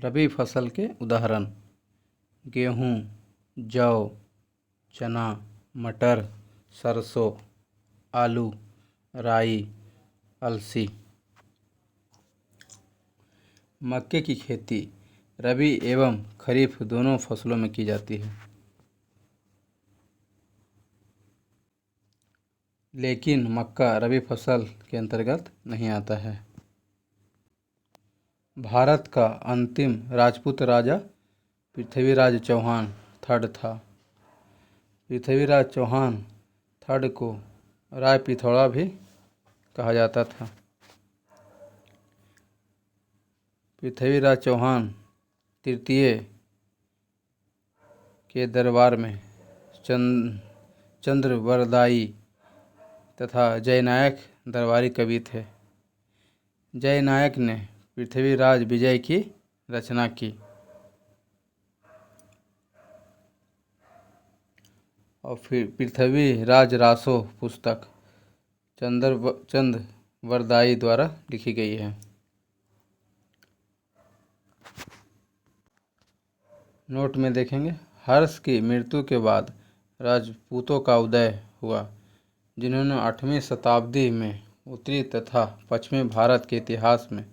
रबी फसल के उदाहरण गेहूँ, जौ, चना, मटर, सरसों, आलू, राई, अलसी। मक्के की खेती रबी एवं खरीफ दोनों फसलों में की जाती है, लेकिन मक्का रबी फसल के अंतर्गत नहीं आता है। भारत का अंतिम राजपूत राजा पृथ्वीराज चौहान थर्ड था। पृथ्वीराज चौहान थर्ड को राय पिथौरा भी कहा जाता था। पृथ्वीराज चौहान तृतीय के दरबार में चंद्रवरदायी तथा जयनायक दरबारी कवि थे। जयनायक ने पृथ्वीराज विजय की रचना की और फिर पृथ्वीराज रासो पुस्तक चंद्रवरदायी द्वारा लिखी गई है। नोट में देखेंगे, हर्ष की मृत्यु के बाद राजपूतों का उदय हुआ, जिन्होंने 8वीं शताब्दी में उत्तरी तथा पश्चिमी भारत के इतिहास में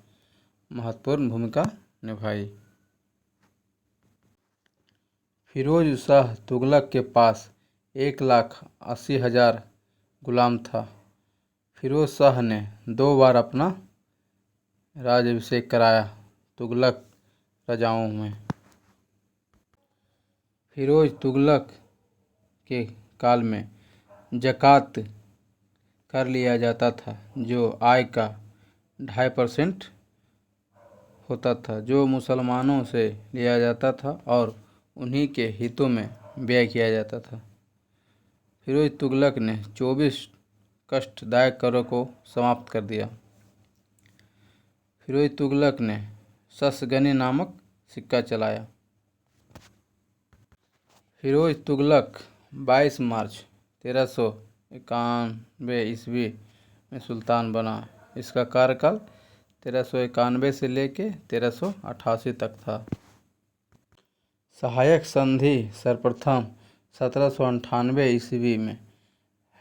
महत्वपूर्ण भूमिका निभाई। फिरोज शाह तुगलक के पास 1,80,000 गुलाम था। फिरोज शाह ने 2 बार अपना राज्याभिषेक कराया तुगलक राजाओं में। फिरोज तुगलक के काल में ज़कात कर लिया जाता था, जो आय का 2.5% होता था, जो मुसलमानों से लिया जाता था और उन्हीं के हितों में व्यय किया जाता था। फिरोज तुगलक ने 24 कष्टदायक करों को समाप्त कर दिया। फिरोज तुगलक ने शशगनी नामक सिक्का चलाया। फिरोज तुगलक 22 मार्च 1391 ईस्वी में सुल्तान बना। इसका कार्यकाल 1391 से लेकर 1388 तक था। सहायक संधि सर्वप्रथम 1798 ईस्वी में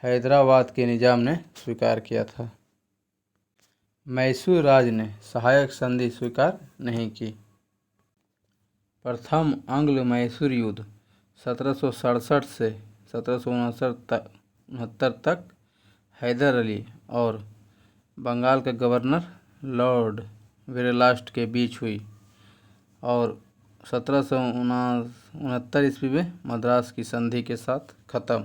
हैदराबाद के निजाम ने स्वीकार किया था। मैसूर राज ने सहायक संधि स्वीकार नहीं की। प्रथम आंग्ल मैसूर युद्ध 1767 से 1769 तक हैदर अली और बंगाल के गवर्नर लॉर्ड वेरेलास्ट के बीच हुई और 1769 ईस्वी में मद्रास की संधि के साथ खत्म।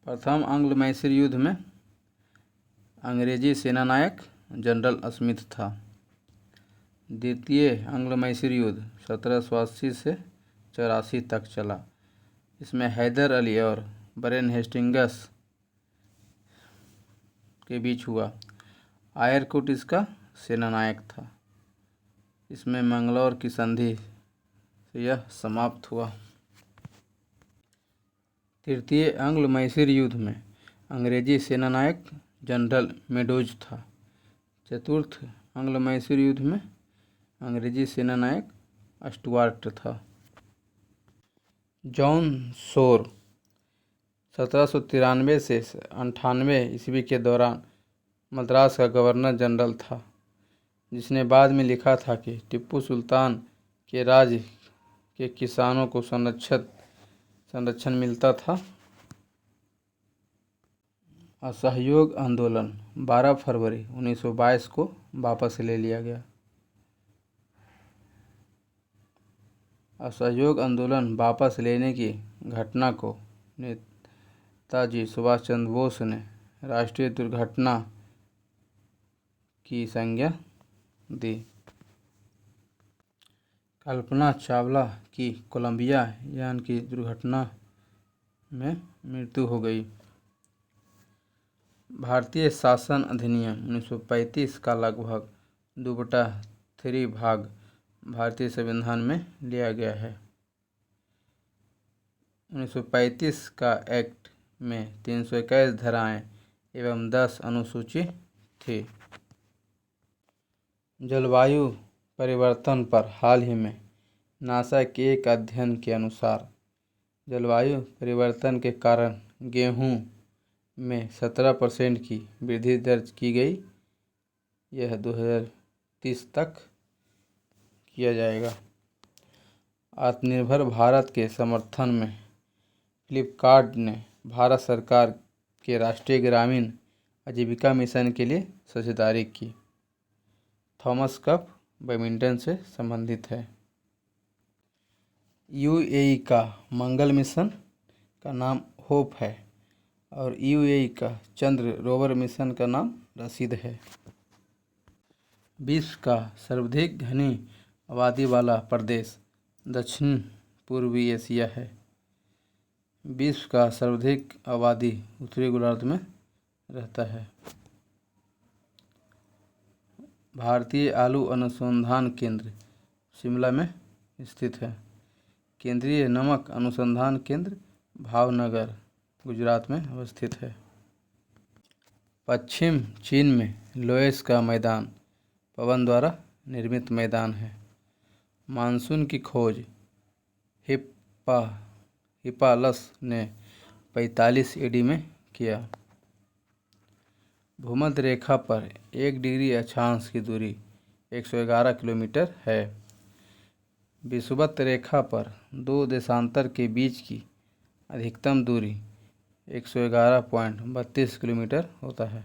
प्रथम आंग्ल मैसूर युद्ध में अंग्रेजी सेनानायक जनरल स्मिथ था। द्वितीय आंग्ल मैसूर युद्ध 1780 से 84 तक चला। इसमें हैदर अली और वरेन हेस्टिंग्स के बीच हुआ। आयरकुट इसका सेनानायक था। इसमें मंगलौर की संधि से यह समाप्त हुआ। तृतीय आंग्ल मैसूर युद्ध में अंग्रेजी सेनानायक जनरल मेडोज था। चतुर्थ आंग्ल मैसूर युद्ध में अंग्रेजी सेनानायक स्टुअर्ट था। जॉन शोर 1793 से 98 ईस्वी के दौरान मद्रास का गवर्नर जनरल था, जिसने बाद में लिखा था कि टीपू सुल्तान के राज के किसानों को संरक्षण मिलता था। असहयोग आंदोलन 12 फरवरी 1922 को वापस ले लिया गया। असहयोग आंदोलन वापस लेने की घटना को नेताजी सुभाष चंद्र बोस ने राष्ट्रीय दुर्घटना की संज्ञा दी। कल्पना चावला की कोलंबिया यान की दुर्घटना में मृत्यु हो गई। भारतीय शासन अधिनियम 1935 का लगभग 2/3 भाग भारतीय संविधान में लिया गया है। 1935 का एक्ट में 321 धाराएं एवं 10 अनुसूची थी। जलवायु परिवर्तन पर हाल ही में नासा के एक अध्ययन के अनुसार जलवायु परिवर्तन के कारण गेहूं में 17% की वृद्धि दर्ज की गई। यह 2030 तक किया जाएगा। आत्मनिर्भर भारत के समर्थन में फ्लिपकार्ट ने भारत सरकार के राष्ट्रीय ग्रामीण आजीविका मिशन के लिए साझेदारी की। थॉमस कप बैडमिंटन से संबंधित है। यूएई का मंगल मिशन का नाम होप है और यूएई का चंद्र रोवर मिशन का नाम रशीद है। विश्व का सर्वाधिक घनी आबादी वाला प्रदेश दक्षिण पूर्वी एशिया है। विश्व का सर्वाधिक आबादी उत्तरी गोलार्ध में रहता है। भारतीय आलू अनुसंधान केंद्र शिमला में स्थित है। केंद्रीय नमक अनुसंधान केंद्र भावनगर गुजरात में अवस्थित है। पश्चिम चीन में लोएस का मैदान पवन द्वारा निर्मित मैदान है। मानसून की खोज हिप्पालस ने 45 एडी में किया। भूमध्य रेखा पर 1 डिग्री अक्षांश की दूरी 111 किलोमीटर है। विषुवत रेखा पर 2 देशांतर के बीच की अधिकतम दूरी 111.32 किलोमीटर होता है।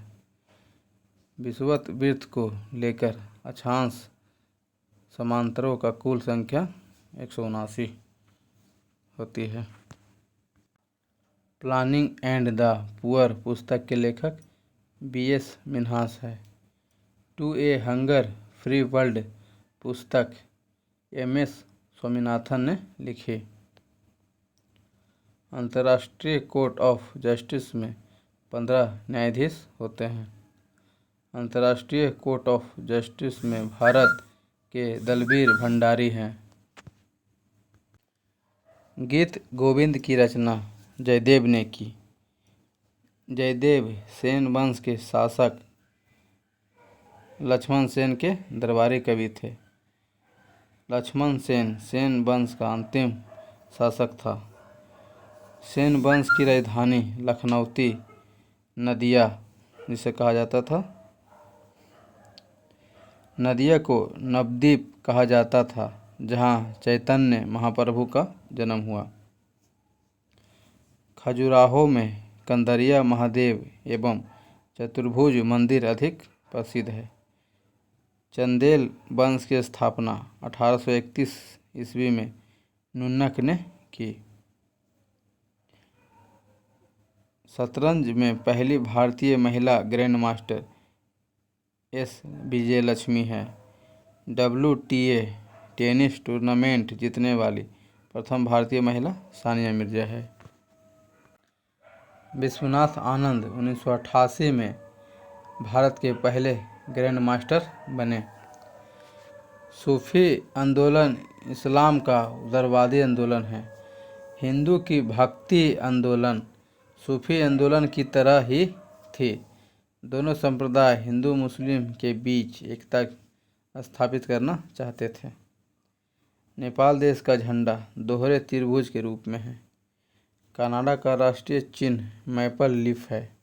विषुवत वृत्त को लेकर अक्षांश समांतरों का कुल संख्या 179 होती है। प्लानिंग एंड द पुअर पुस्तक के लेखक बीएस मिन्हास है। To a hunger free world पुस्तक एमएस स्वामीनाथन ने लिखी। अंतर्राष्ट्रीय कोर्ट ऑफ जस्टिस में 15 न्यायाधीश होते हैं। अंतर्राष्ट्रीय कोर्ट ऑफ जस्टिस में भारत के दलबीर भंडारी हैं। गीत गोविंद की रचना जयदेव ने की। जयदेव सेन वंश के शासक लक्ष्मण सेन के दरबारी कवि थे। लक्ष्मण सेन सेन वंश का अंतिम शासक था। सेन वंश की राजधानी लखनऊती नदिया जिसे कहा जाता था। नदिया को नवद्वीप कहा जाता था जहाँ चैतन्य महाप्रभु का जन्म हुआ। खजुराहो में कंदरिया महादेव एवं चतुर्भुज मंदिर अधिक प्रसिद्ध है। चंदेल वंश की स्थापना 1831 ईस्वी में नुन्नक ने की। शतरंज में पहली भारतीय महिला ग्रैंड मास्टर एस विजयलक्ष्मी है। WTA टेनिस टूर्नामेंट जीतने वाली प्रथम भारतीय महिला सानिया मिर्जा है। विश्वनाथ आनंद 1988 में भारत के पहले ग्रैंड मास्टर बने। सूफी आंदोलन इस्लाम का उदारवादी आंदोलन है। हिंदू की भक्ति आंदोलन सूफी आंदोलन की तरह ही थी। दोनों संप्रदाय हिंदू मुस्लिम के बीच एकता स्थापित करना चाहते थे। नेपाल देश का झंडा दोहरे त्रिभुज के रूप में है। कनाडा का राष्ट्रीय चिन्ह मैपल लीफ है।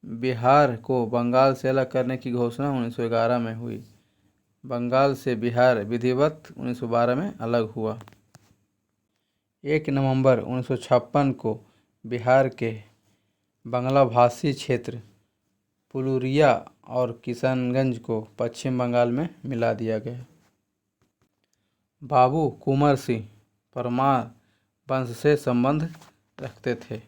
बिहार को बंगाल से अलग करने की घोषणा 1911 में हुई। बंगाल से बिहार विधिवत 1912 में अलग हुआ। 1 नवंबर 1956 को बिहार के बांग्ला भाषी क्षेत्र पुरुलिया और किशनगंज को पश्चिम बंगाल में मिला दिया गया। बाबू कुंवर सिंह परमार वंश से संबंध रखते थे।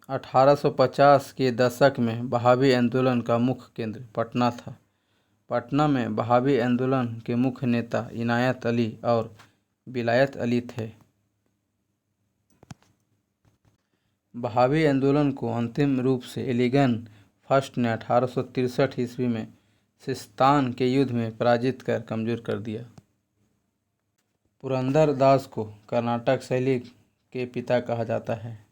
1850 के दशक में बहावी आंदोलन का मुख्य केंद्र पटना था। पटना में बहावी आंदोलन के मुख्य नेता इनायत अली और विलायत अली थे। बहावी आंदोलन को अंतिम रूप से एलिगन फर्स्ट ने 1863 ईस्वी में सिस्तान के युद्ध में पराजित कर कमजोर कर दिया। पुरंदर दास को कर्नाटक शैली के पिता कहा जाता है।